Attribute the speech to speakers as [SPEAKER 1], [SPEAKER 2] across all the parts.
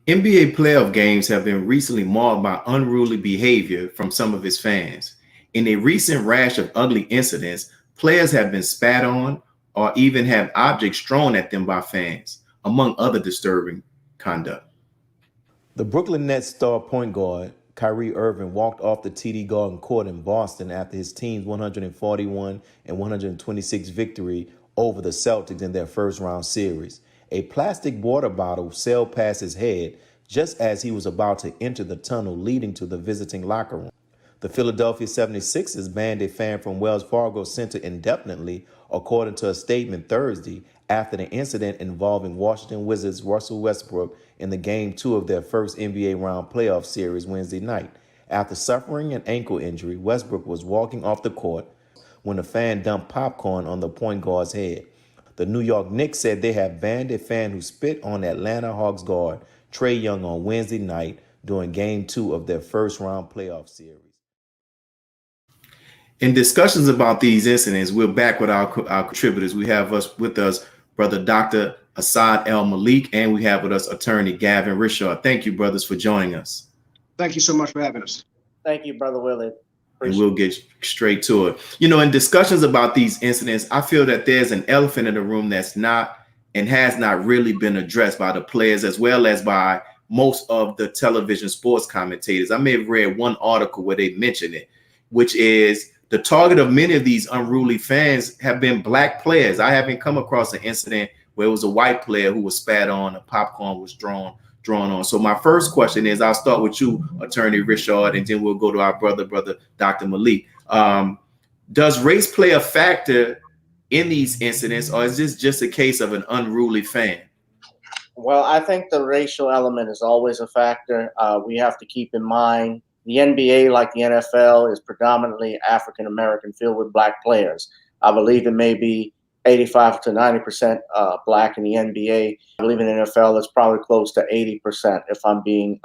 [SPEAKER 1] NBA playoff games have been recently marred by unruly behavior from some of its fans. In a recent rash of ugly incidents, players have been spat on or even have objects thrown at them by fans, among other disturbing conduct.
[SPEAKER 2] The Brooklyn Nets star point guard Kyrie Irving walked off the TD Garden Court in Boston after his team's 141 and 126 victory over the Celtics in their first round series. A plastic water bottle sailed past his head just as he was about to enter the tunnel leading to the visiting locker room. The Philadelphia 76ers banned a fan from Wells Fargo Center indefinitely, according to a statement Thursday, after the incident involving Washington Wizards' Russell Westbrook in the Game 2 of their first NBA round playoff series Wednesday night. After suffering an ankle injury, Westbrook was walking off the court when a fan dumped popcorn on the point guard's head. The New York Knicks said they have banned a fan who spit on Atlanta Hawks guard Trae Young on Wednesday night during Game 2 of their first round playoff series.
[SPEAKER 1] In discussions about these incidents, we're back with our contributors. We have with us Brother Dr. Asad El-Malik, and we have with us Attorney Gavin Richard. Thank you, brothers, for joining us.
[SPEAKER 3] Thank you so much for having us.
[SPEAKER 4] Thank you, Brother Willie.
[SPEAKER 1] And we'll get straight to it. You know, in discussions about these incidents, I feel that there's an elephant in the room that's not and has not really been addressed by the players as well as by most of the television sports commentators. I may have read one article where they mentioned it, which is the target of many of these unruly fans have been black players. I haven't come across an incident where it was a white player who was spat on, and popcorn was drawn on. So my first question is, I'll start with you, Attorney Richard, and then we'll go to our brother Dr. Malik. Does race play a factor in these incidents, or is this just a case of an unruly fan?
[SPEAKER 4] Well, I think the racial element is always a factor. We have to keep in mind the NBA, like the NFL, is predominantly African-American, filled with black players. I believe it may be 85 to 90% black in the NBA. I believe in the NFL, it's probably close to 80%. If I'm being,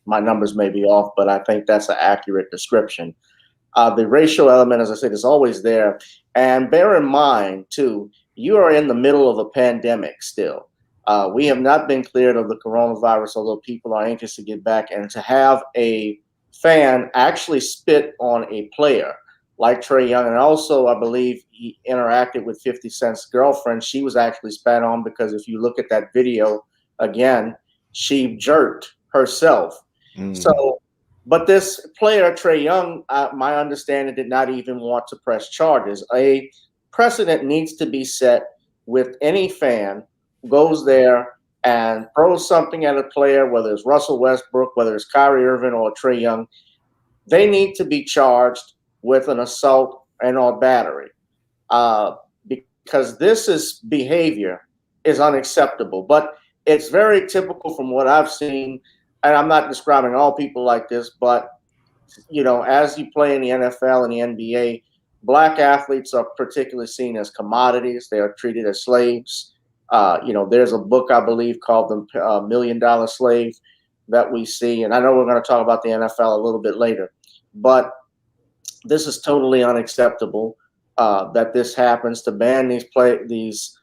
[SPEAKER 4] my numbers may be off, but I think that's an accurate description. The racial element, as I said, is always there. And bear in mind, too, you are in the middle of a pandemic still. We have not been cleared of the coronavirus, although people are anxious to get back. And to have a fan actually spit on a player like Trae Young, and also I believe he interacted with 50 Cent's girlfriend. She was actually spat on because if you look at that video again, she jerked herself. So, but this player, Trae Young, my understanding, did not even want to press charges. A precedent needs to be set with any fan who goes there and throws something at a player, whether it's Russell Westbrook, whether it's Kyrie Irving or Trae Young. They need to be charged with an assault and or battery, because this behavior is unacceptable. But it's very typical from what I've seen, and I'm not describing all people like this, but you know, as you play in the NFL and the NBA, black athletes are particularly seen as commodities. They are treated as slaves. You know, there's a book, I believe, called The $1 Million Slave that we see. And I know we're going to talk about the NFL a little bit later, but this is totally unacceptable that this happens. To ban these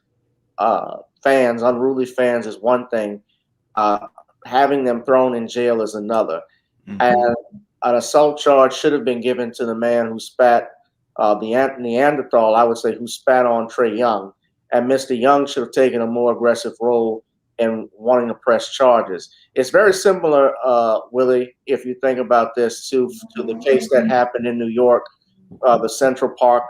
[SPEAKER 4] fans, unruly fans, is one thing. Having them thrown in jail is another. And an assault charge should have been given to the man who spat, the Neanderthal, I would say, who spat on Trae Young. And Mr. Young should have taken a more aggressive role in wanting to press charges. It's very similar, Willie, if you think about this, to the case that happened in New York, the Central Park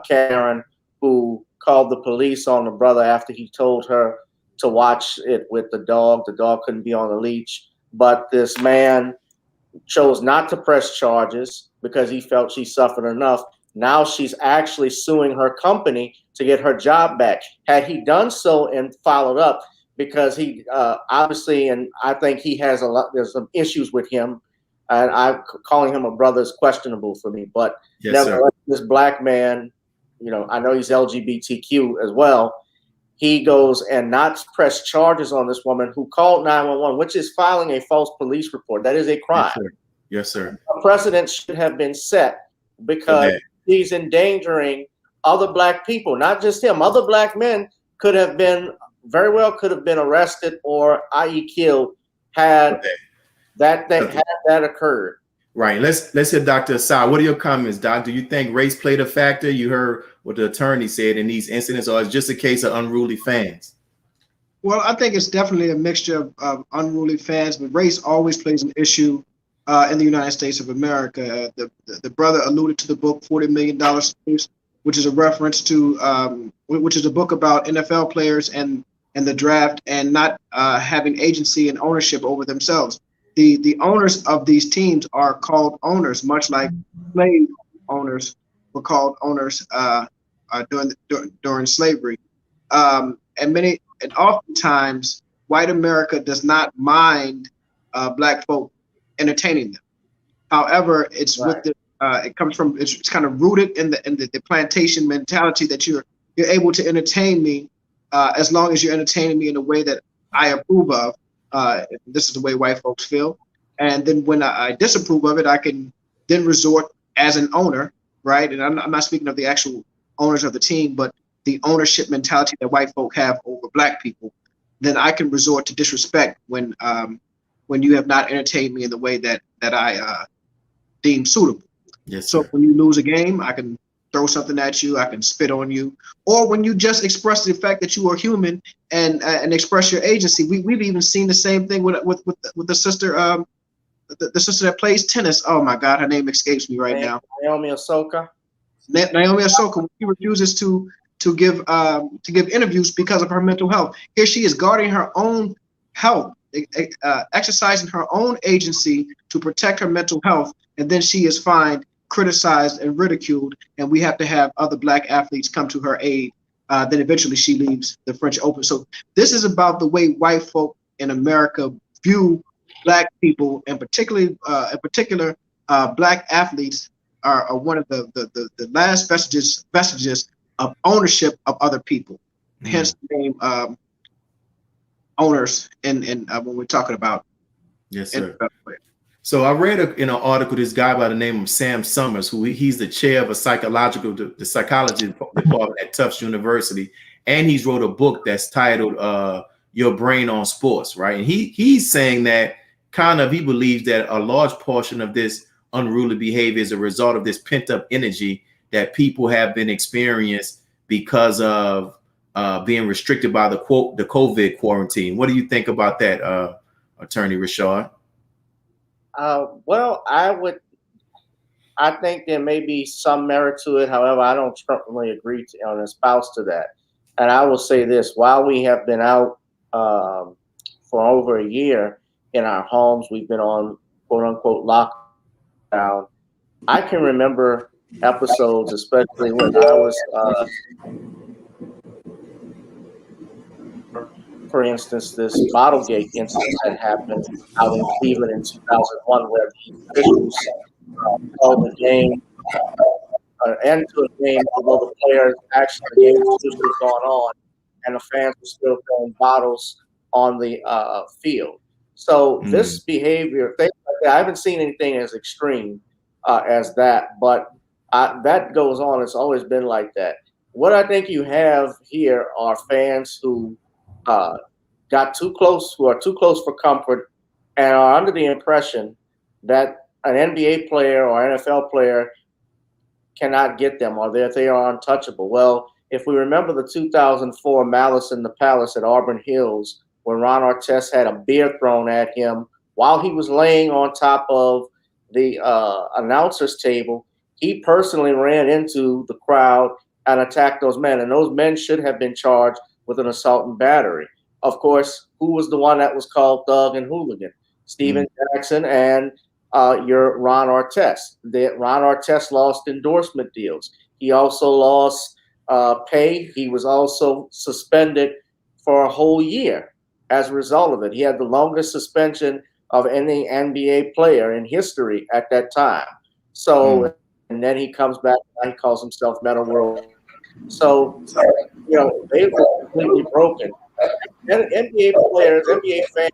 [SPEAKER 4] Karen, who called the police on the brother after he told her to watch it with the dog. The dog couldn't be on the leash, but this man chose not to press charges because he felt she suffered enough. Now she's actually suing her company to get her job back. Had he done so and followed up, because he obviously, and I think he has there's some issues with him, and calling him a brother is questionable for me. But
[SPEAKER 1] yes, sir.
[SPEAKER 4] This black man, you know, I know he's LGBTQ as well. He goes and not press charges on this woman who called 911, which is filing a false police report. That is a crime.
[SPEAKER 1] Yes, sir. Yes, sir.
[SPEAKER 4] A precedent should have been set because he's endangering other black people, not just him. Other black men could have been arrested or i.e. killed had
[SPEAKER 1] Okay.
[SPEAKER 4] that occurred.
[SPEAKER 1] Right. Let's hear Dr. Asad. What are your comments, Doc? Do you think race played a factor? You heard what the attorney said in these incidents, or it's just a case of unruly fans?
[SPEAKER 3] Well, I think it's definitely a mixture of unruly fans, but race always plays an issue in the United States of America. The brother alluded to the book $40 Million Slaves, which is a reference to, which is a book about NFL players and the draft and not having agency and ownership over themselves. The owners of these teams are called owners, much like slave owners were called owners during slavery. And oftentimes, white America does not mind black folk entertaining them. However, it's
[SPEAKER 4] Right.
[SPEAKER 3] with the it comes from it's kind of rooted in the plantation mentality that you're able to entertain me as long as you're entertaining me in a way that I approve of. This is the way white folks feel. And then when I disapprove of it, I can then resort as an owner, right? And I'm not speaking of the actual owners of the team, but the ownership mentality that white folk have over black people. Then I can resort to disrespect when you have not entertained me in the way that I deem suitable.
[SPEAKER 1] Yes,
[SPEAKER 3] So
[SPEAKER 1] sir.
[SPEAKER 3] when you lose a game, I can throw something at you, I can spit on you, or when you just express the fact that you are human and express your agency. We've even seen the same thing with the sister, the sister that plays tennis. Oh my God, her name escapes me right now.
[SPEAKER 4] Naomi Osaka.
[SPEAKER 3] Naomi Osaka. She refuses to give interviews because of her mental health. Here she is guarding her own health, exercising her own agency to protect her mental health, and then she is fined, criticized, and ridiculed, and we have to have other black athletes come to her aid. Then eventually she leaves the French Open. So this is about the way white folk in America view black people, and particularly in particular black athletes are one of the last vestiges of ownership of other people. Hence the name owners in when we're talking about.
[SPEAKER 1] Yes, sir. So I read in an article this guy by the name of Sam Summers, he's the chair of the psychology department at Tufts University, and he's wrote a book that's titled "Your Brain on Sports." Right, and he's saying that he believes that a large portion of this unruly behavior is a result of this pent up energy that people have been experiencing because of being restricted by the COVID quarantine. What do you think about that, Attorney Rashad?
[SPEAKER 4] Well, I think there may be some merit to it. However, I don't certainly agree on espouse to that. And I will say this: while we have been out for over a year in our homes, we've been on quote unquote lockdown. I can remember episodes, especially when I was, for instance, this Bottlegate incident that happened out in Cleveland in 2001, where the officials called the game end to a game, although the players actually the game was still going on, and the fans were still throwing bottles on the field. So this behavior, things like that, I haven't seen anything as extreme as that, but that goes on. It's always been like that. What I think you have here are fans who got too close, who are too close for comfort, and are under the impression that an NBA player or NFL player cannot get them, or that they are untouchable. Well, if we remember the 2004 Malice in the Palace at Auburn Hills, when Ron Artest had a beer thrown at him while he was laying on top of the announcer's table, he personally ran into the crowd and attacked those men. And those men should have been charged with an assault and battery. Of course, who was the one that was called thug and hooligan? Steven Jackson and your Ron Artest. Ron Artest lost endorsement deals. He also lost pay. He was also suspended for a whole year as a result of it. He had the longest suspension of any NBA player in history at that time. So, and then he comes back and he calls himself Meta World. So, you know, they were completely broken. And NBA players, NBA fans,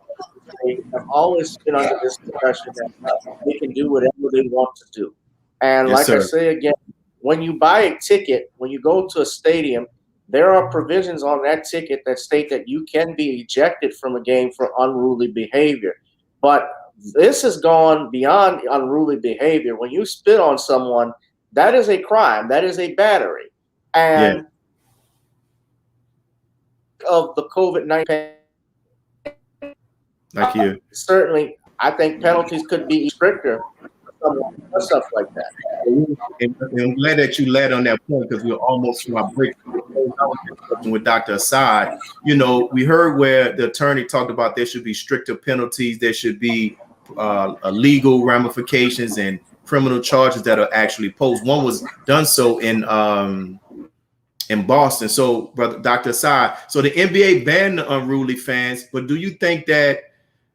[SPEAKER 4] they have always been under this impression that they can do whatever they want to do. And
[SPEAKER 1] Yes,
[SPEAKER 4] like
[SPEAKER 1] sir.
[SPEAKER 4] I say again, when you buy a ticket, when you go to a stadium, there are provisions on that ticket that state that you can be ejected from a game for unruly behavior. But this has gone beyond unruly behavior. When you spit on someone, that is a crime. That is a battery. And of the COVID-19,
[SPEAKER 1] like you.
[SPEAKER 4] certainly, I think penalties could be stricter for stuff like that.
[SPEAKER 1] And I'm glad that you led on that point, because we're almost to our break with Dr. Asad. You know, we heard where the attorney talked about there should be stricter penalties, there should be legal ramifications and criminal charges that are actually posed. One was done so in Boston. So, brother Dr. Asad, so the NBA banned the unruly fans, but do you think that,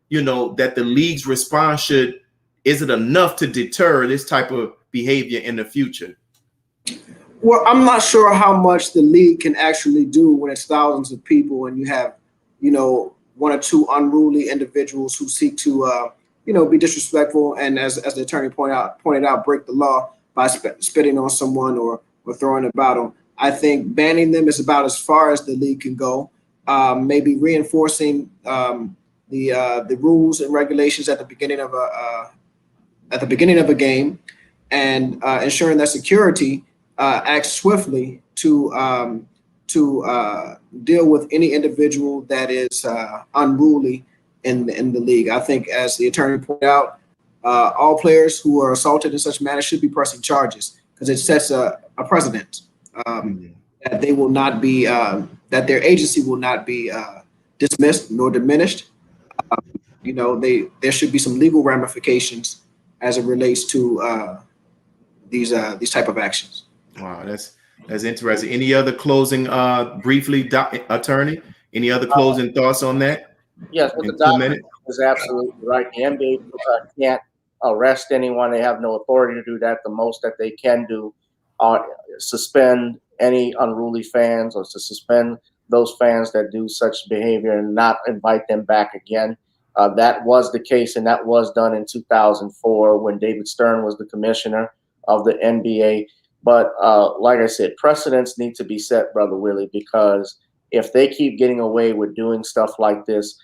[SPEAKER 1] you know, that the league's response is it enough to deter this type of behavior in the future?
[SPEAKER 3] Well, I'm not sure how much the league can actually do when it's thousands of people and you have, you know, one or two unruly individuals who seek to, you know, be disrespectful and, as the attorney pointed out, break the law by spitting on someone or throwing about them. I think banning them is about as far as the league can go. Maybe reinforcing the rules and regulations at the beginning of a game, and ensuring that security acts swiftly to deal with any individual that is unruly in the league. I think, as the attorney pointed out, all players who are assaulted in such manner should be pressing charges, because it sets a precedent that they will not be that their agency will not be dismissed nor diminished. You know, there should be some legal ramifications as it relates to these type of actions.
[SPEAKER 1] Wow, that's interesting. Any other closing, briefly, attorney? Any other closing thoughts on that?
[SPEAKER 4] Yes, what the doctor is absolutely right. The NBA can't arrest anyone. They have no authority to do that. The most that they can do are suspend any unruly fans, or to suspend those fans that do such behavior and not invite them back again. That was the case, and that was done in 2004 when David Stern was the commissioner of the NBA. But like I said, precedents need to be set, Brother Willie, because if they keep getting away with doing stuff like this,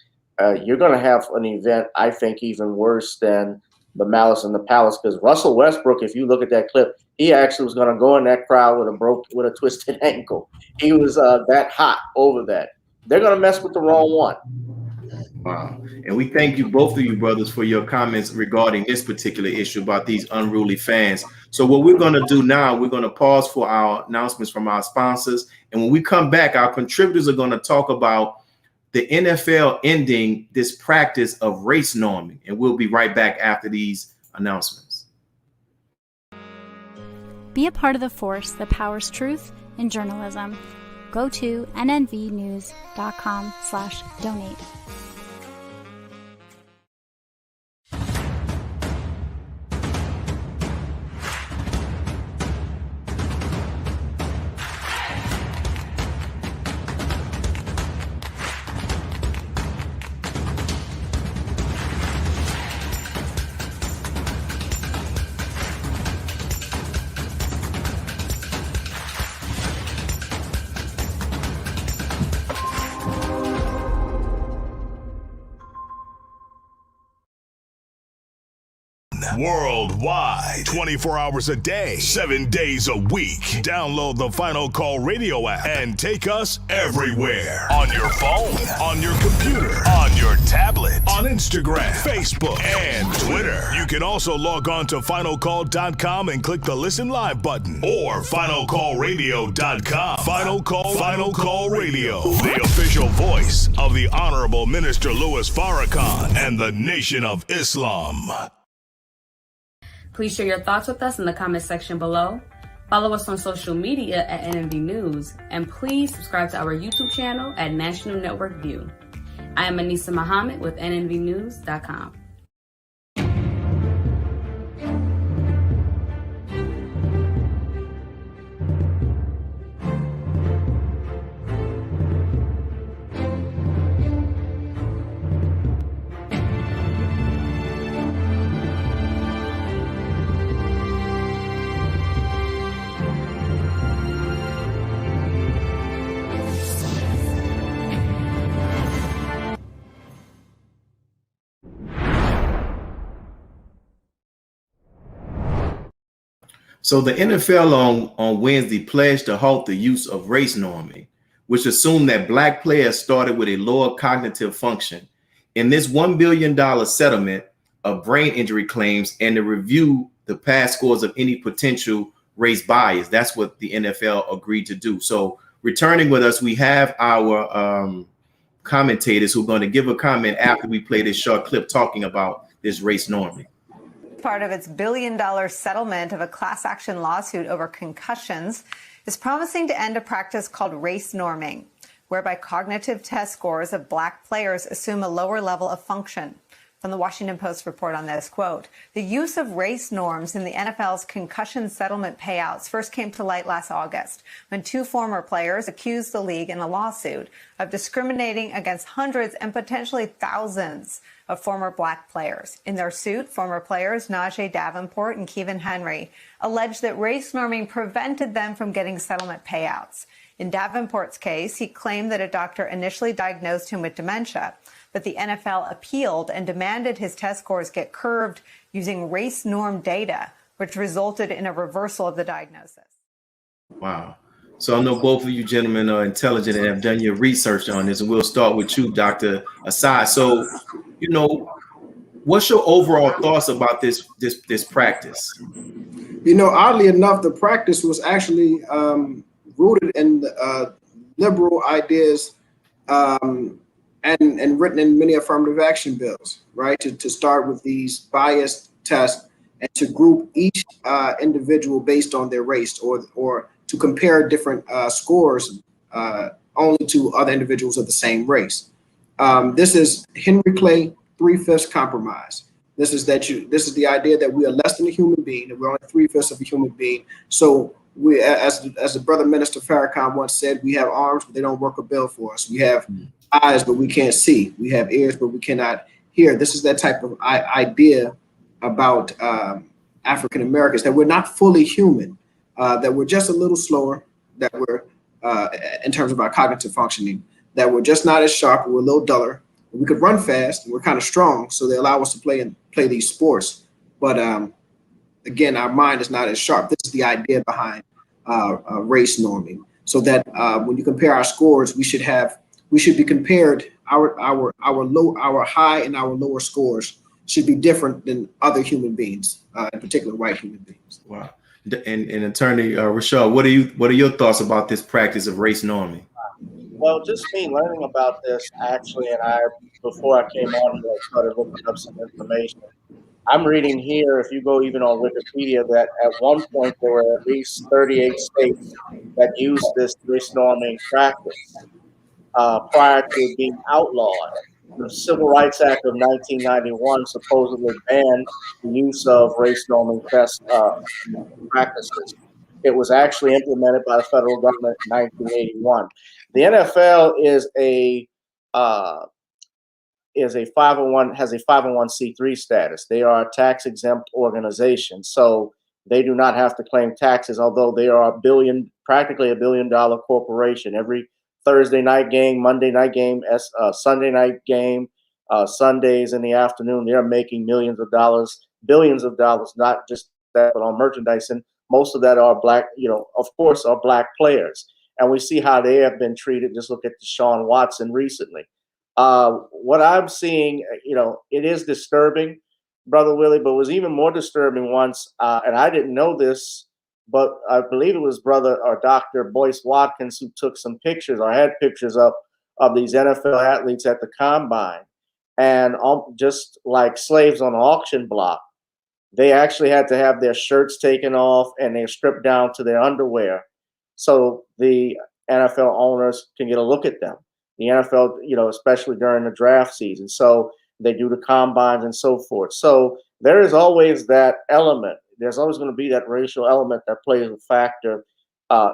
[SPEAKER 4] you're going to have an event, I think, even worse than the Malice in the Palace. Because Russell Westbrook, if you look at that clip, he actually was going to go in that crowd with a twisted ankle. He was that hot over that. They're going to mess with the wrong one.
[SPEAKER 1] Wow. And we thank you, both of you brothers, for your comments regarding this particular issue about these unruly fans. So what we're going to do now, we're going to pause for our announcements from our sponsors. And when we come back, our contributors are going to talk about the NFL ending this practice of race norming. And we'll be right back after these announcements.
[SPEAKER 5] Be a part of the force that powers truth in journalism. Go to nnvnews.com/donate.
[SPEAKER 6] Worldwide, 24 hours a day, 7 days a week. Download the Final Call Radio app and take us everywhere. On your phone, on your computer, on your tablet, on Instagram, Facebook, and Twitter. You can also log on to finalcall.com and click the Listen Live button, or finalcallradio.com. Final Call Radio, the official voice of the Honorable Minister Louis Farrakhan and the Nation of Islam.
[SPEAKER 7] Please share your thoughts with us in the comment section below. Follow us on social media at NNV News, and please subscribe to our YouTube channel at National Network View. I am Anissa Muhammad with nnvnews.com.
[SPEAKER 1] So the NFL on Wednesday pledged to halt the use of race norming, which assumed that black players started with a lower cognitive function. In this $1 billion settlement of brain injury claims and to review the past scores of any potential race bias, that's what the NFL agreed to do. So returning with us, we have our commentators who are going to give a comment after we play this short clip talking about this race norming.
[SPEAKER 8] Part of its billion-dollar settlement of a class action lawsuit over concussions is promising to end a practice called race norming, whereby cognitive test scores of black players assume a lower level of function. From the Washington Post report on this, quote, the use of race norms in the NFL's concussion settlement payouts first came to light last August when two former players accused the league in a lawsuit of discriminating against hundreds and potentially thousands of former black players. In their suit, former players Najee Davenport and Kevin Henry alleged that race norming prevented them from getting settlement payouts. In Davenport's case, he claimed that a doctor initially diagnosed him with dementia, but the NFL appealed and demanded his test scores get curved using race norm data, which resulted in a reversal of the diagnosis.
[SPEAKER 1] Wow. So I know both of you gentlemen are intelligent and have done your research on this, and we'll start with you, Dr. Asad. So, you know, what's your overall thoughts about this practice?
[SPEAKER 3] You know, oddly enough, the practice was actually rooted in liberal ideas and written in many affirmative action bills, right? To start with these biased tests and to group each individual based on their race, or to compare different scores only to other individuals of the same race. This is Henry Clay 3/5 compromise. This is the idea that we are less than a human being, that we're only 3/5 of a human being. So we, as the brother Minister Farrakhan once said, we have arms, but they don't work a bill for us. We have eyes, but we can't see. We have ears, but we cannot hear. This is that type of idea about African Americans, that we're not fully human, that we're just a little slower, that we're, in terms of our cognitive functioning, that we're just not as sharp, we're a little duller. We could run fast, and we're kind of strong, so they allow us to play these sports. But again, our mind is not as sharp. This is the idea behind race norming, so that when you compare our scores, we should be compared. Our high and our lower scores should be different than other human beings, in particular white human beings.
[SPEAKER 1] Wow. And Attorney Rashad, what are your thoughts about this practice of race norming?
[SPEAKER 4] Well, just me learning about this actually, and before I came on here, I started looking up some information. I'm reading here, if you go even on Wikipedia, that at one point there were at least 38 states that used this race norming practice prior to it being outlawed. The Civil Rights Act of 1991 supposedly banned the use of race norming test practices. It was actually implemented by the federal government in 1981. The NFL is a 501, has a 501c3 status. They are a tax exempt organization, so they do not have to claim taxes, although they are practically $1 billion corporation. Every Thursday night game, Monday night game, Sunday night game, Sundays in the afternoon, they are making millions of dollars, billions of dollars, not just that, but on merchandise. And most of that are black, of course, are black players. And we see how they have been treated. Just look at Deshaun Watson recently. What I'm seeing, it is disturbing, Brother Willie, but it was even more disturbing once, and I didn't know this, but I believe it was Brother or Dr. Boyce Watkins who took some pictures or had pictures of these NFL athletes at the combine. And just like slaves on an auction block, they actually had to have their shirts taken off and they're stripped down to their underwear so the NFL owners can get a look at them. The NFL, especially during the draft season. So they do the combines and so forth. So there is always that element. There's always going to be that racial element that plays a factor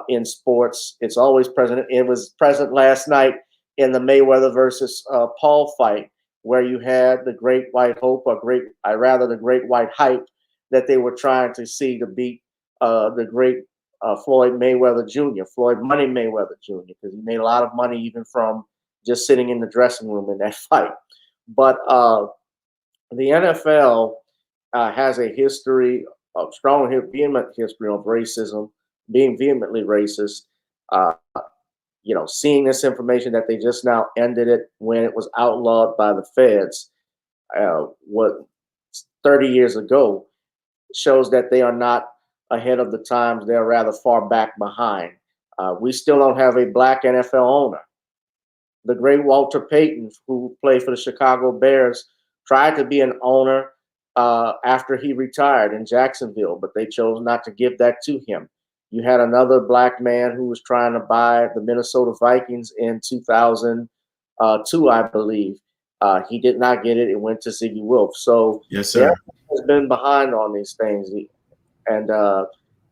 [SPEAKER 4] in sports. It's always present. It was present last night in the Mayweather versus Paul fight, where you had the great white hope, or the great white hype that they were trying to see to beat the great Floyd Mayweather Jr., Floyd Money Mayweather Jr., because he made a lot of money even from just sitting in the dressing room in that fight. But the NFL has a history strong, vehement history of racism, being vehemently racist. You know, seeing this information that they just now ended it when it was outlawed by the feds, what 30 years ago, shows that they are not ahead of the times. They're rather far back behind. We still don't have a black NFL owner. The great Walter Payton, who played for the Chicago Bears, tried to be an owner after he retired in Jacksonville, but they chose not to give that to him. You had another black man who was trying to buy the Minnesota Vikings in 2002, I believe. He did not get it. It went to Ziggy Wolf. So
[SPEAKER 1] yes, sir,
[SPEAKER 4] has been behind on these things, and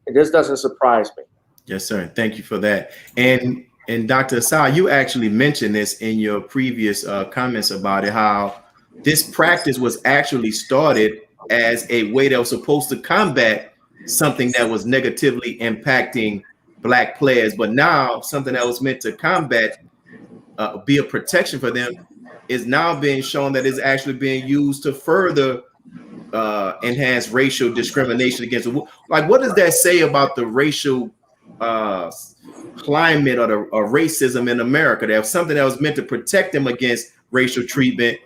[SPEAKER 4] this doesn't surprise me.
[SPEAKER 1] Yes, sir. Thank you for that. And Dr. Asad, you actually mentioned this in your previous comments about it, how this practice was actually started as a way that was supposed to combat something that was negatively impacting black players, but now something that was meant to combat, be a protection for them, is now being shown that is actually being used to further enhance racial discrimination against. Like, what does that say about the racial climate or racism in America? That something that was meant to protect them against racial treatment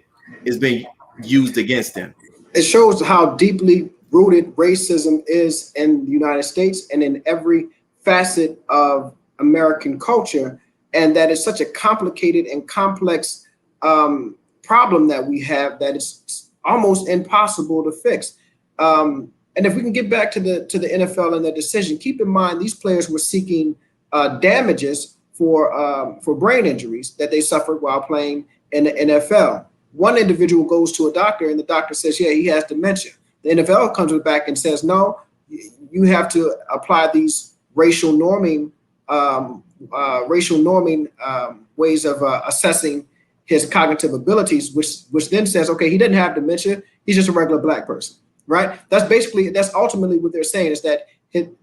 [SPEAKER 1] is being used against them.
[SPEAKER 3] It shows how deeply rooted racism is in the United States and in every facet of American culture, and that it's such a complicated and complex problem that we have that it's almost impossible to fix. And if we can get back to the NFL and their decision, keep in mind these players were seeking damages for brain injuries that they suffered while playing in the NFL. One individual goes to a doctor and the doctor says, yeah, he has dementia. The NFL comes back and says, no, you have to apply these racial norming ways of assessing his cognitive abilities, which then says, okay, he didn't have dementia. He's just a regular black person, right? That's ultimately what they're saying, is that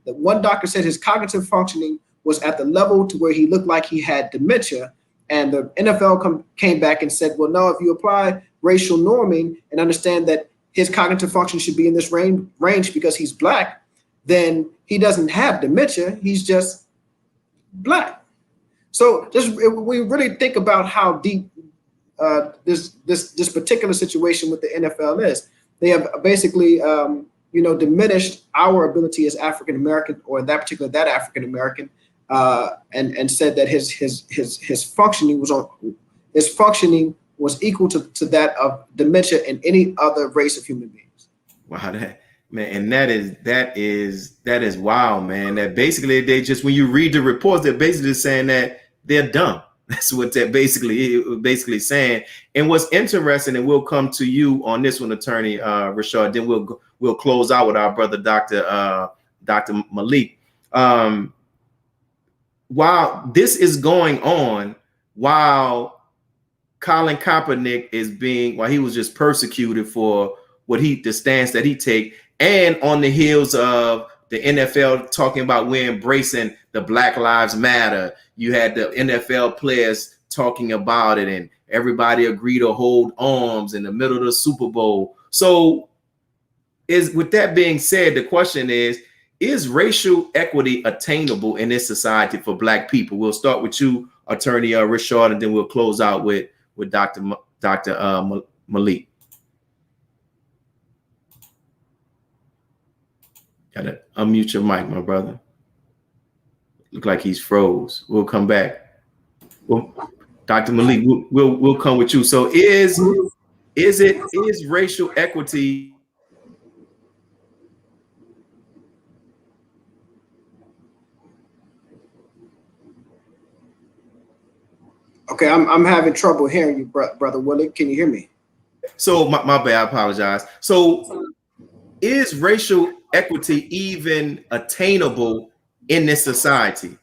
[SPEAKER 3] one doctor said his cognitive functioning was at the level to where he looked like he had dementia. And the NFL came back and said, well, no, if you apply racial norming and understand that his cognitive function should be in this range because he's black, then he doesn't have dementia. He's just black. So we really think about how deep this particular situation with the NFL is. They have basically, diminished our ability as African American, or that African American, and said that his functioning was equal to that of dementia in any other race of human beings.
[SPEAKER 1] Wow, and that is wild, man. That basically they just, when you read the reports, they're basically saying that they're dumb. That's what they're basically saying. And what's interesting, and we'll come to you on this one, Attorney Rashad, then we'll close out with our brother Dr. Malik. While this is going on, while Colin Kaepernick while he was just persecuted for the stance that he take, and on the heels of the NFL talking about we're embracing the Black Lives Matter, you had the NFL players talking about it, and everybody agreed to hold arms in the middle of the Super Bowl. So with that being said, the question is racial equity attainable in this society for black people? We'll start with you, Attorney Rashad, and then we'll close out with Dr. Malik. Gotta unmute your mic, my brother. Look like he's froze. We'll come back. Well, Dr. Malik, we'll come with you. So is racial equity?
[SPEAKER 3] Okay, I'm having trouble hearing you, brother Willie. Can you hear me?
[SPEAKER 1] So my bad. I apologize. So is racial equity even attainable in this society?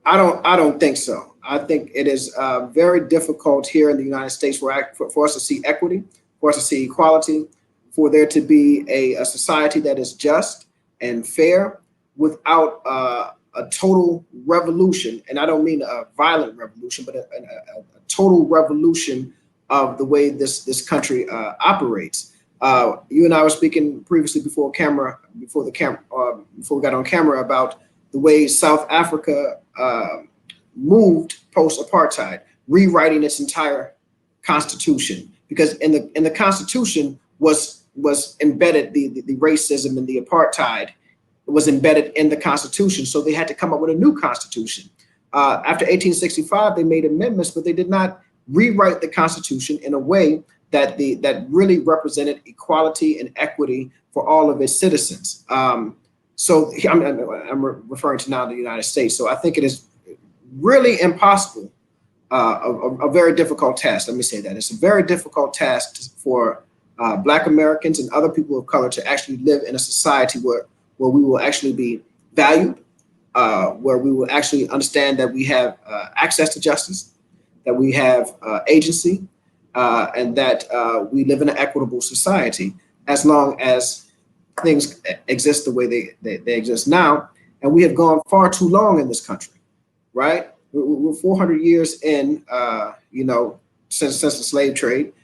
[SPEAKER 3] I don't think so. I think it is very difficult here in the United States for us to see equity, for us to see equality, for there to be a society that is just and fair without a total revolution. And I don't mean a violent revolution, but a total revolution of the way this country operates. You and I were speaking previously before we got on camera about the way South Africa moved post-apartheid, rewriting its entire constitution, because in the constitution was embedded the racism and the apartheid was embedded in the constitution. So they had to come up with a new constitution. After 1865, they made amendments, but they did not rewrite the constitution in a way that really represented equality and equity for all of its citizens. So I'm referring to now the United States. So I think it is really impossible, a very difficult task. Let me say that. It's a very difficult task for Black Americans and other people of color to actually live in a society where we will actually be valued, where we will actually understand that we have access to justice, that we have agency, and that we live in an equitable society, as long as things exist the way they exist now. And we have gone far too long in this country, right? We're 400 years in, since the slave trade,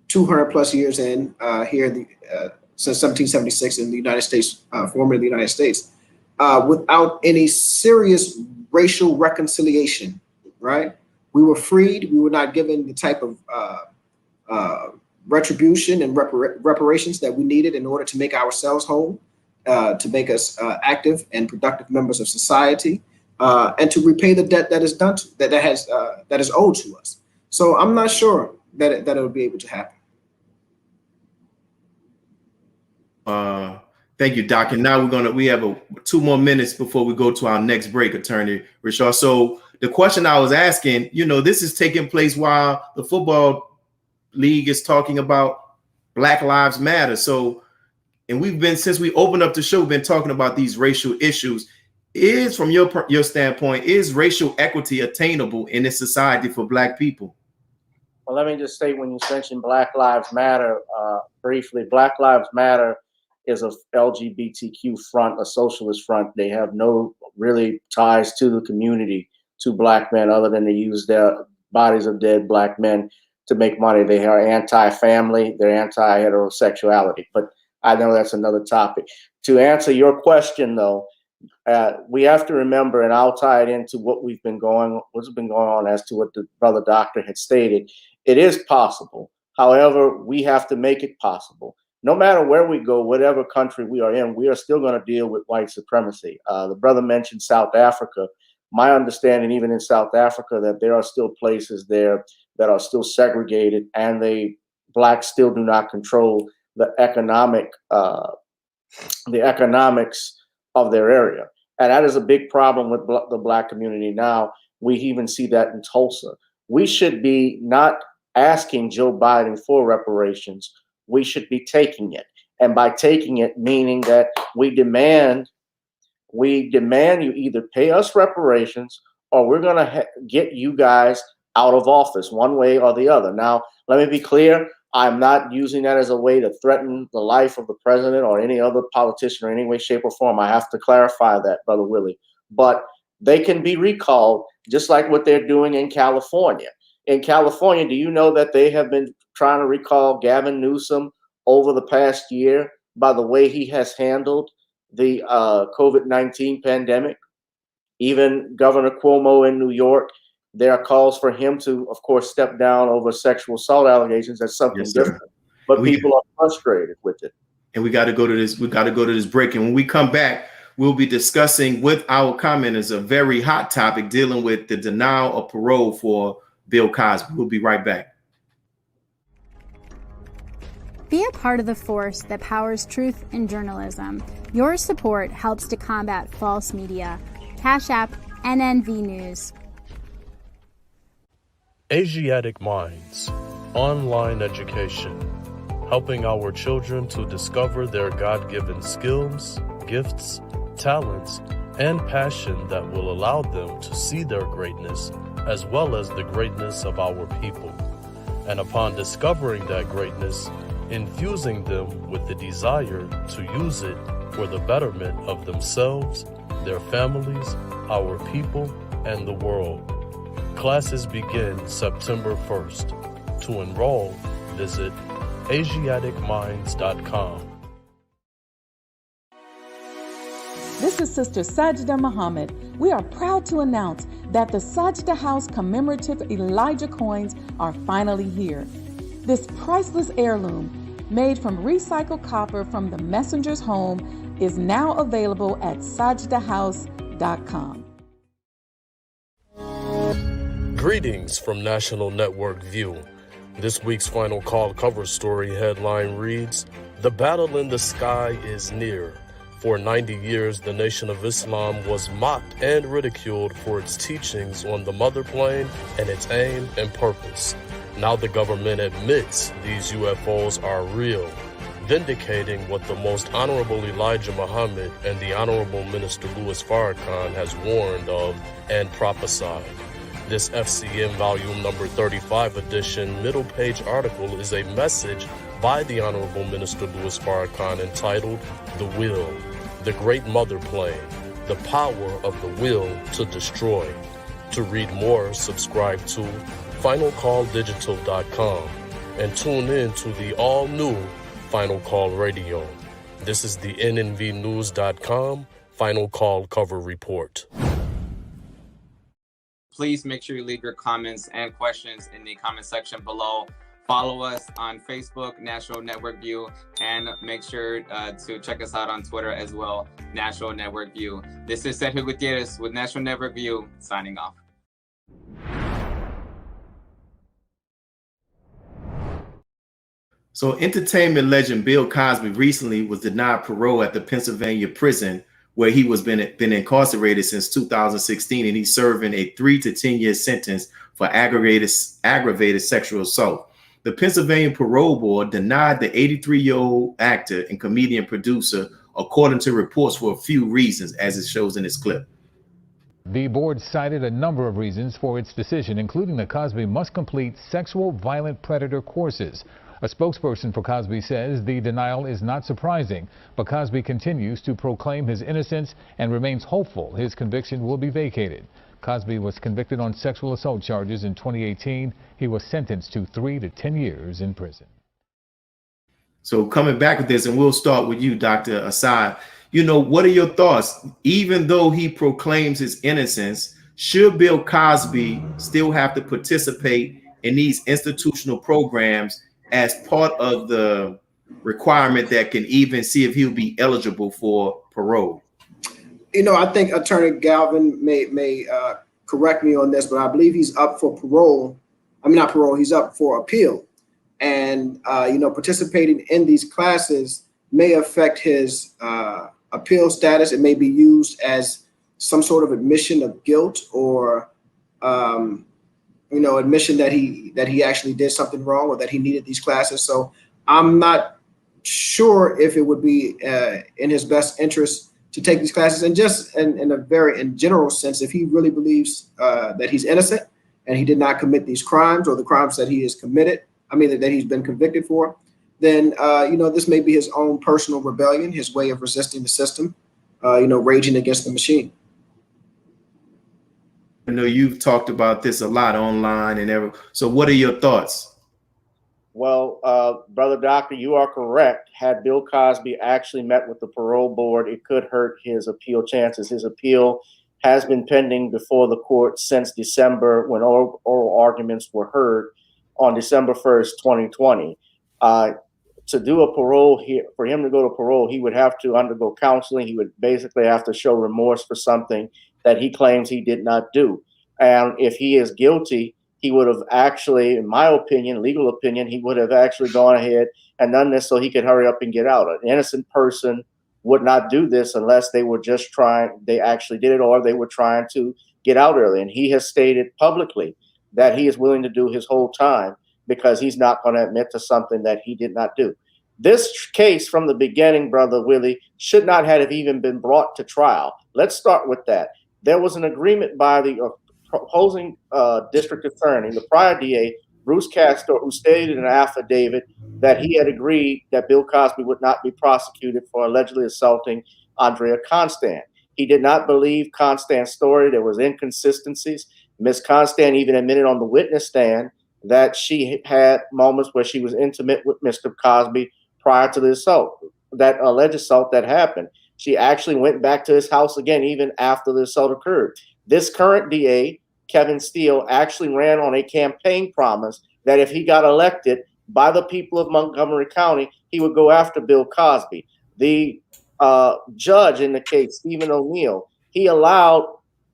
[SPEAKER 3] 200 plus years in here since 1776 in the United States, formerly the United States, without any serious racial reconciliation, right? We were freed. We were not given the type of retribution and reparations that we needed in order to make ourselves whole, to make us active and productive members of society, and to repay the debt that is that is owed to us. So I'm not sure that it'll be able to happen.
[SPEAKER 1] Thank you, Doc. And now we have 2 more minutes before we go to our next break, Attorney Rashard. So the question I was asking, this is taking place while the football league is talking about Black Lives Matter. So, and since we opened up the show, we've been talking about these racial issues. From your standpoint, is racial equity attainable in this society for Black people?
[SPEAKER 4] Well, let me just say, when you mentioned Black Lives Matter, briefly, Black Lives Matter is a LGBTQ front, a socialist front. They have no really ties to the community, to Black men, other than to use their bodies of dead Black men to make money. They are anti-family, they're anti-heterosexuality, but I know that's another topic. To answer your question, though, we have to remember, and I'll tie it into what's been going on as to what the brother doctor had stated. It is possible. However, we have to make it possible. No matter where we go, whatever country we are in, we are still going to deal with white supremacy. The brother mentioned South Africa. My understanding, even in South Africa, that there are still places there that are still segregated, and Blacks still do not control the economics of their area. And that is a big problem with the Black community now. We even see that in Tulsa. We should be not asking Joe Biden for reparations. We should be taking it. And by taking it, meaning that we demand you either pay us reparations, or we're going to get you guys out of office, one way or the other. Now, let me be clear. I'm not using that as a way to threaten the life of the president or any other politician in any way, shape, or form. I have to clarify that, Brother Willie. But they can be recalled, just like what they're doing in California. In California, do you know that they have been trying to recall Gavin Newsom over the past year by the way he has handled the COVID-19 pandemic? Even Governor Cuomo in New York, there are calls for him to, of course, step down over sexual assault allegations. That's something different. But people are frustrated with it.
[SPEAKER 1] And we got to go to this. We got to go to this break. And when we come back, we'll be discussing with our commenters a very hot topic dealing with the denial of parole for Bill Cosby. We'll be right back.
[SPEAKER 5] Be a part of the force that powers truth in journalism. Your support helps to combat false media. Cash App NNV News.
[SPEAKER 9] Asiatic Minds, online education, helping our children to discover their God-given skills, gifts, talents, and passion that will allow them to see their greatness as well as the greatness of our people. And upon discovering that greatness, infusing them with the desire to use it for the betterment of themselves, their families, our people, and the world. Classes begin September 1st. To enroll, visit AsiaticMinds.com.
[SPEAKER 10] This is Sister Sajda Muhammad. We are proud to announce that the Sajda House commemorative Elijah coins are finally here. This priceless heirloom, made from recycled copper from the messenger's home, is now available at sajdahouse.com.
[SPEAKER 9] Greetings from National Network View. This week's Final Call cover story headline reads, "The battle in the sky is near." For 90 years, the Nation of Islam was mocked and ridiculed for its teachings on the mother plane and its aim and purpose. Now the government admits these UFOs are real, vindicating what the Most Honorable Elijah Muhammad and the Honorable Minister Louis Farrakhan has warned of and prophesied. This FCM volume number 35 edition middle page article is a message by the Honorable Minister Louis Farrakhan entitled "The Will, the Great Mother Plane, the Power of the Will to Destroy." To read more, subscribe to finalcalldigital.com and tune in to the all-new Final Call Radio. This is the nnvnews.com Final Call cover report.
[SPEAKER 11] Please make sure you leave your comments and questions in the comment section below. Follow us on Facebook, National Network View, and make sure to check us out on Twitter as well, National Network View. This is Sergio Gutierrez with National Network View, signing off.
[SPEAKER 1] So entertainment legend Bill Cosby recently was denied parole at the Pennsylvania prison where he was been incarcerated since 2016, and he's serving a 3 to 10 year sentence for aggravated sexual assault. The Pennsylvania Parole Board denied the 83-year-old actor and comedian producer, according to reports, for a few reasons, as it shows in this clip.
[SPEAKER 12] The board cited a number of reasons for its decision, including that Cosby must complete sexual violent predator courses. A spokesperson for Cosby says the denial is not surprising, but Cosby continues to proclaim his innocence and remains hopeful his conviction will be vacated. Cosby was convicted on sexual assault charges in 2018. He was sentenced to 3 to 10 years in prison.
[SPEAKER 1] So coming back with this, and we'll start with you, Dr. Asad. You know, what are your thoughts? Even though he proclaims his innocence, should Bill Cosby still have to participate in these institutional programs as part of the requirement that can even see if he'll be eligible for parole?
[SPEAKER 3] You know, I think Attorney Gavin may correct me on this, but I believe he's up for parole. I mean, not parole, he's up for appeal. And, you know, participating in these classes may affect his appeal status. It may be used as some sort of admission of guilt or, you know, admission that he actually did something wrong or that he needed these classes. So I'm not sure if it would be in his best interest to take these classes. And just in a very general sense, if he really believes that he's innocent and he did not commit these crimes or the crimes that he has committed, I mean, that he's been convicted for, then, you know, this may be his own personal rebellion, his way of resisting the system, you know, raging against the machine.
[SPEAKER 1] I know you've talked about this a lot online and everything. So what are your thoughts?
[SPEAKER 4] Well, Brother Doctor, you are correct. Had Bill Cosby actually met with the parole board, it could hurt his appeal chances. His appeal has been pending before the court since December, when oral arguments were heard on December 1st, 2020. To do a parole here, for him to go to parole, he would have to undergo counseling. He would basically have to show remorse for something that he claims he did not do. And if he is guilty, he would have actually, in my opinion, legal opinion, he would have actually gone ahead and done this so he could hurry up and get out. An innocent person would not do this unless they were just trying, they actually did it, or they were trying to get out early. And he has stated publicly that he is willing to do his whole time because he's not going to admit to something that he did not do. This case from the beginning, Brother Willie, should not have even been brought to trial. Let's start with that. There was an agreement by the opposing district attorney, the prior DA, Bruce Castor, who stated in an affidavit that he had agreed that Bill Cosby would not be prosecuted for allegedly assaulting Andrea Constant. He did not believe Constant's story. There was inconsistencies. Ms. Constant even admitted on the witness stand that she had moments where she was intimate with Mr. Cosby prior to the assault, that alleged assault that happened. She actually went back to his house again, even after the assault occurred. This current DA, Kevin Steele, actually ran on a campaign promise that if he got elected by the people of Montgomery County, he would go after Bill Cosby. The judge in the case, Stephen O'Neill, he allowed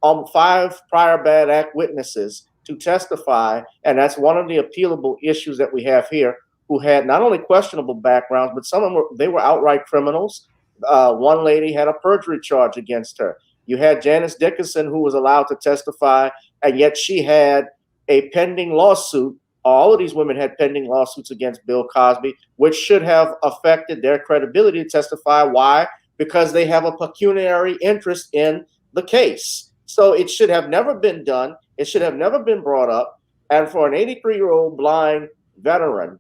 [SPEAKER 4] 5 prior bad act witnesses to testify, and that's one of the appealable issues that we have here, who had not only questionable backgrounds, but some of them they were outright criminals. One lady had a perjury charge against her. You had Janice Dickinson, who was allowed to testify, and yet she had a pending lawsuit. All of these women had pending lawsuits against Bill Cosby, which should have affected their credibility to testify. Why? Because they have a pecuniary interest in the case. So it should have never been done. It should have never been brought up. And for an 83-year-old blind veteran,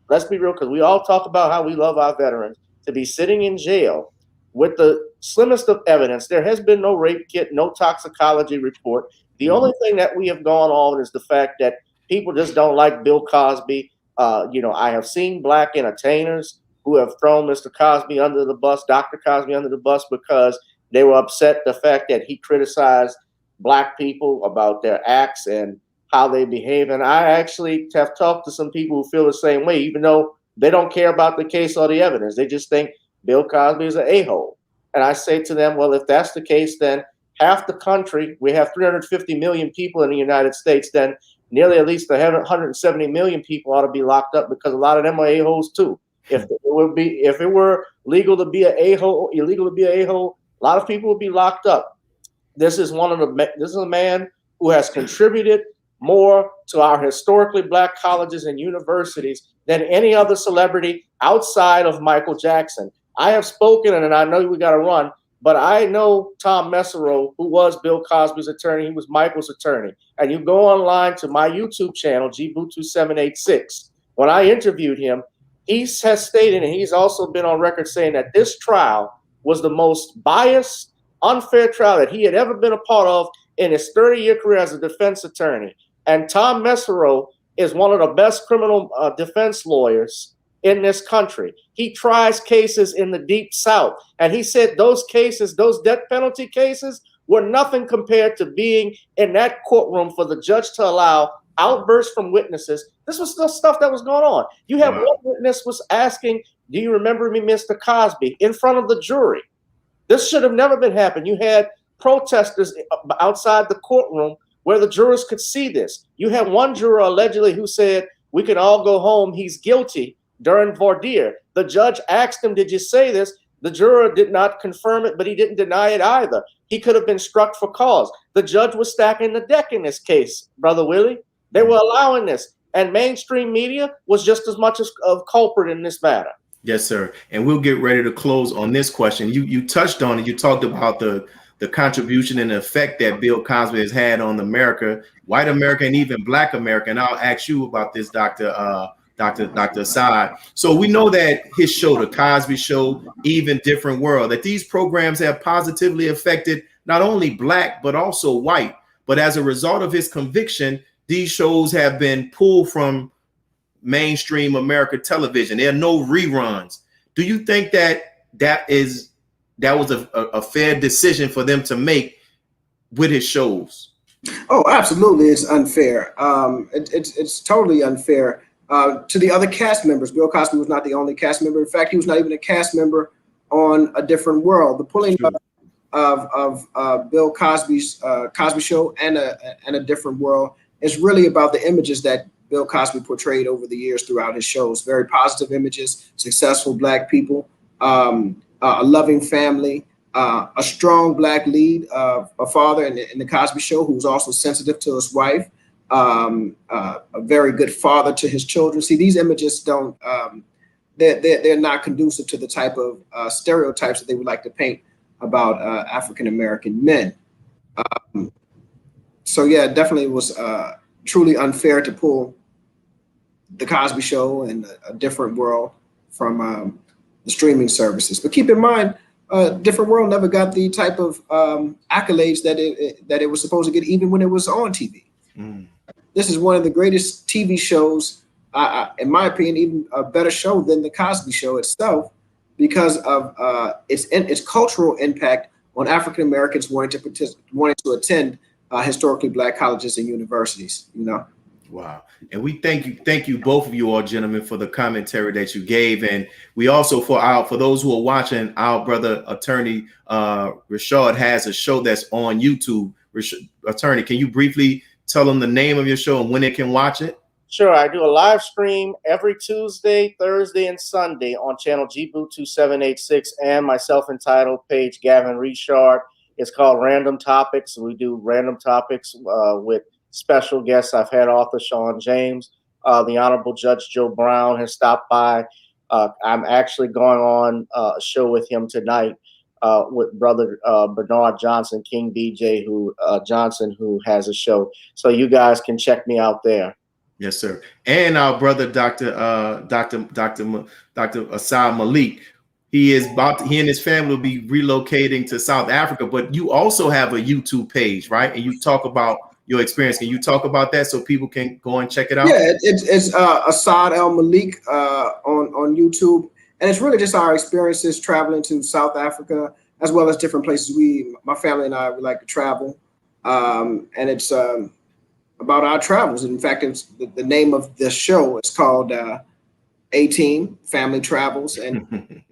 [SPEAKER 4] let's be real, because we all talk about how we love our veterans, to be sitting in jail with the slimmest of evidence. There has been no rape kit, no toxicology report. The only thing that we have gone on is the fact that people just don't like Bill Cosby. I have seen black entertainers who have thrown Mr. Cosby under the bus, Dr. Cosby under the bus, because they were upset the fact that he criticized black people about their acts and how they behave. And I actually have talked to some people who feel the same way, even though they don't care about the case or the evidence. They just think Bill Cosby is an a-hole. And I say to them, well, if that's the case, then half the country, we have 350 million people in the United States, then nearly at least 170 million people ought to be locked up, because a lot of them are a-holes too. If it were legal to be an a-hole, illegal to be an a-hole, a lot of people would be locked up. This is a man who has contributed more to our historically black colleges and universities than any other celebrity outside of Michael Jackson. I have spoken, and I know we got to run, but I know Tom Mesereau, who was Bill Cosby's attorney. He was Michael's attorney. And you go online to my YouTube channel, GBoo2786. When I interviewed him, he has stated, and he's also been on record saying, that this trial was the most biased, unfair trial that he had ever been a part of in his 30-year career as a defense attorney. And Tom Mesereau is one of the best criminal defense lawyers in this country. He tries cases in the Deep South. And he said those cases, those death penalty cases, were nothing compared to being in that courtroom for the judge to allow outbursts from witnesses. This was the stuff that was going on. You have one witness was asking, do you remember me, Mr. Cosby, in front of the jury? This should have never been happened. You had protesters outside the courtroom where the jurors could see this. You had one juror allegedly who said, we can all go home, he's guilty, during voir dire. The judge asked him, did you say this? The juror did not confirm it, but he didn't deny it either. He could have been struck for cause. The judge was stacking the deck in this case, Brother Willie. They were allowing this. And mainstream media was just as much as a culprit in this matter.
[SPEAKER 1] Yes, sir. And we'll get ready to close on this question. You touched on it. You talked about the contribution and the effect that Bill Cosby has had on America, white America, and even black America. And I'll ask you about this, Dr. Asad. So we know that his show, The Cosby Show, Even Different World, that these programs have positively affected not only black, but also white. But as a result of his conviction, these shows have been pulled from mainstream America television. There are no reruns. Do you think that was a fair decision for them to make with his shows?
[SPEAKER 3] Oh, absolutely. It's unfair. It's totally unfair to the other cast members. Bill Cosby was not the only cast member. In fact, he was not even a cast member on A Different World. The pulling of Bill Cosby's Cosby Show and a Different World is really about the images that Bill Cosby portrayed over the years throughout his shows. Very positive images, successful black people, a loving family, a strong black lead, a father in the Cosby Show who was also sensitive to his wife, a very good father to his children. See, these images don't, they're not conducive to the type of stereotypes that they would like to paint about African-American men. So yeah, it definitely was truly unfair to pull The Cosby Show and A Different World from the streaming services. But keep in mind, Different World never got the type of accolades that it was supposed to get, even when it was on TV. this is one of the greatest TV shows, in my opinion, even a better show than the Cosby Show itself, because of its cultural impact on African Americans wanting to attend historically Black colleges and universities. You know.
[SPEAKER 1] Wow. And we thank you both of you all gentlemen for the commentary that you gave. And we also for those who are watching, our brother attorney Rashad has a show that's on YouTube. Attorney, can you briefly tell them the name of your show and when they can watch it?
[SPEAKER 4] Sure. I do a live stream every Tuesday, Thursday, and Sunday on channel GBoot 2786 and my self-entitled page, Gavin Richard. It's called Random Topics. We do random topics with special guests. I've had author Sean James. The Honorable Judge Joe Brown has stopped by. I'm actually going on a show with him tonight with brother Bernard Johnson, King BJ Johnson, who has a show. So you guys can check me out there.
[SPEAKER 1] Yes, sir. And our brother Dr. Asad Malik. He and his family will be relocating to South Africa, but you also have a YouTube page, right? And you talk about your experience. Can you talk about that so people can go and check it out?
[SPEAKER 3] Yeah, it's Asad El-Malik on YouTube, and it's really just our experiences traveling to South Africa as well as different places. My family and I, we like to travel, and it's about our travels. In fact, it's the name of the show is called A-Team Family Travels, and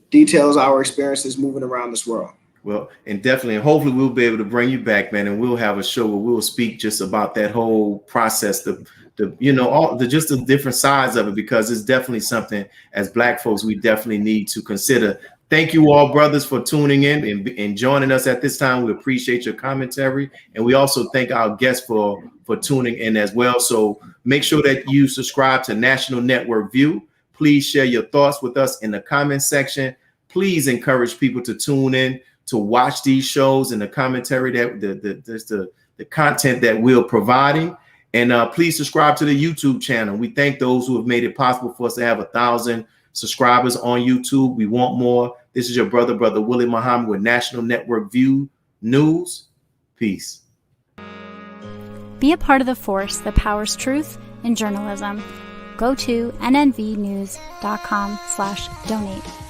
[SPEAKER 3] details our experiences moving around this world.
[SPEAKER 1] Well, and definitely, and hopefully we'll be able to bring you back, man, and we'll have a show where we'll speak just about that whole process, just the different sides of it, because it's definitely something as Black folks we definitely need to consider. Thank you all, brothers, for tuning in and joining us at this time. We appreciate your commentary, and we also thank our guests for tuning in as well. So make sure that you subscribe to National Network View. Please share your thoughts with us in the comment section. Please encourage people to tune in to watch these shows and the commentary that the content that we're providing. And please subscribe to the YouTube channel. We thank those who have made it possible for us to have 1,000 subscribers on YouTube. We want more. This is your brother Willie Muhammad with National Network View News. Peace.
[SPEAKER 5] Be a part of the force that powers truth in journalism. Go to nnvnews.com/donate.